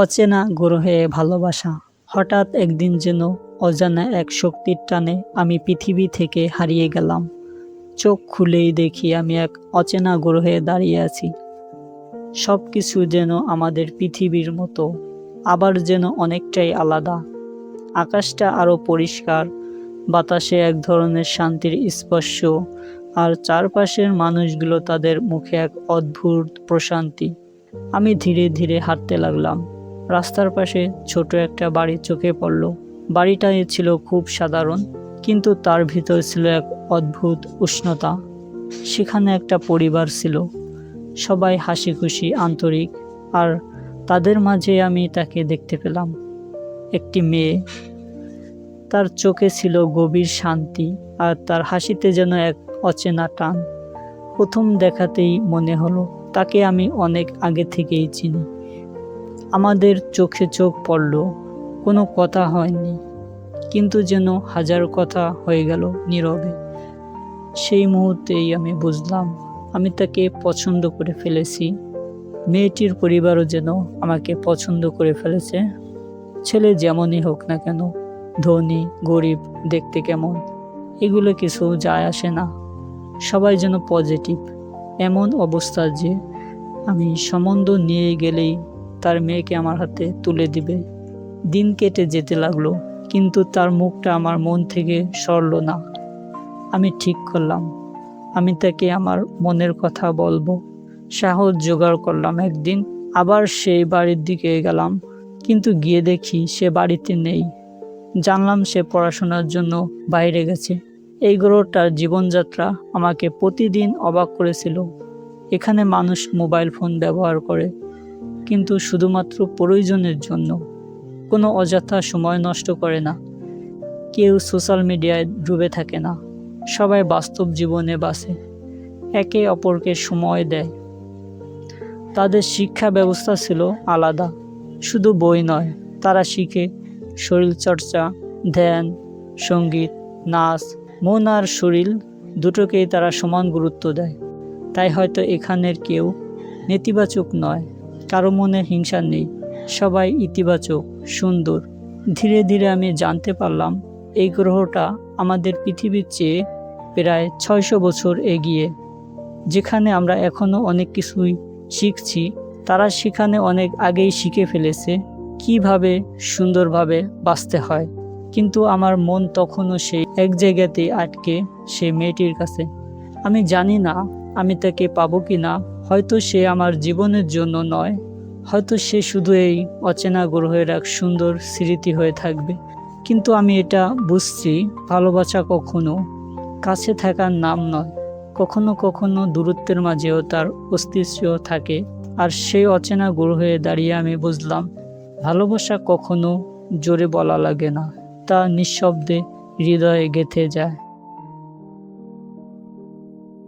অচেনা গ্রহে ভালোবাসা। হঠাৎ একদিন যেন অজানা এক শক্তির টানে আমি পৃথিবী থেকে হারিয়ে গেলাম। চোখ খুলেই দেখি আমি এক অচেনা গ্রহে দাঁড়িয়ে আছি। সব কিছু যেন আমাদের পৃথিবীর মতো, আবার যেন অনেকটাই আলাদা। আকাশটা আরও পরিষ্কার, বাতাসে এক ধরনের শান্তির স্পর্শ, আর চারপাশের মানুষগুলো তাদের মুখে এক অদ্ভুত প্রশান্তি। আমি ধীরে ধীরে হাঁটতে লাগলাম। রাস্তার পাশে ছোট একটা বাড়ি চোখে পড়ল। বাড়িটা ছিল খুব সাধারণ, কিন্তু তার ভিতর ছিল এক অদ্ভুত উষ্ণতা। সেখানে একটা পরিবার ছিল, সবাই হাসি খুশি আন্তরিক, আর তাদের মাঝে আমি তাকে দেখতে পেলাম, একটি মেয়ে। তার চোখে ছিল গভীর শান্তি, আর তার হাসিতে যেন এক অচেনা টান। প্রথম দেখাতেই মনে হলো তাকে আমি অনেক আগে থেকেই চিনি। আমাদের চোখে চোখ পড়ল, কোনো কথা হয়নি, কিন্তু যেন হাজার কথা হয়ে গেল নীরবে। সেই মুহূর্তেই আমি বুঝলাম আমি তাকে পছন্দ করে ফেলেছি। মেয়েটির পরিবারও যেন আমাকে পছন্দ করে ফেলেছে। ছেলে যেমনই হোক না কেন, ধনী গরিব দেখতে কেমন, এগুলো কিছু যায় আসে না। সবাই যেন পজিটিভ। এমন অবস্থা যে আমি সম্বন্ধ নিয়ে গেলেই তার মেয়েকে আমার হাতে তুলে দিবে। দিন কেটে যেতে লাগলো, কিন্তু তার মুখটা আমার মন থেকে সরল না। আমি ঠিক করলাম আমি তাকে আমার মনের কথা বলবো। সাহস জোগাড় করলাম। একদিন আবার সেই বাড়ির দিকে গেলাম, কিন্তু গিয়ে দেখি সে বাড়িতে নেই। জানলাম সে পড়াশোনার জন্য বাইরে গেছে। এই গ্রহটার জীবনযাত্রা আমাকে প্রতিদিন অবাক করেছিল। এখানে মানুষ মোবাইল ফোন ব্যবহার করে, কিন্তু শুধুমাত্র প্রয়োজনের জন্য। কোনো অযথা সময় নষ্ট করে না, কেউ সোশ্যাল মিডিয়ায় ডুবে থাকে না। সবাই বাস্তব জীবনে বাঁচে, একে অপরকে সময় দেয়। তাদের শিক্ষা ব্যবস্থা ছিল আলাদা, শুধু বই নয়, তারা শিখে শরীরচর্চা, ধ্যান, সঙ্গীত, নাচ। মন আর শরীর দুটোকেই তারা সমান গুরুত্ব দেয়। তাই হয়তো এখানের কেউ নেতিবাচক নয়, কারো মনে হিংসা নেই, সবাই ইতিবাচক, সুন্দর। ধীরে ধীরে আমি জানতে পারলাম এই গ্রহটা আমাদের পৃথিবীর চেয়ে প্রায় 600 বছর এগিয়ে। যেখানে আমরা এখনো অনেক কিছুই শিখছি, তারা সেখানে অনেক আগেই শিখে ফেলেছে কিভাবে সুন্দরভাবে বাঁচতে হয়। কিন্তু আমার মন তখনও সেই এক জায়গাতেই আটকে, সেই মেয়েটির কাছে। আমি জানি না আমি তাকে পাবো কি না। হয়তো সে আমার জীবনের জন্য নয়, হয়তো সে শুধু এই অচেনা গ্রহের এক সুন্দর স্মৃতি হয়ে থাকবে। কিন্তু আমি এটা বুঝছি, ভালোবাসা কখনো কাছে থাকার নাম নয়, কখনো কখনো দূরত্বের মাঝেও তার অস্তিত্ব থাকে। আর সেই অচেনা গ্রহে দাঁড়িয়ে আমি বুঝলাম ভালোবাসা কখনো জোরে বলা লাগে না, তা নিঃশব্দে হৃদয়ে গেঁথে যায়।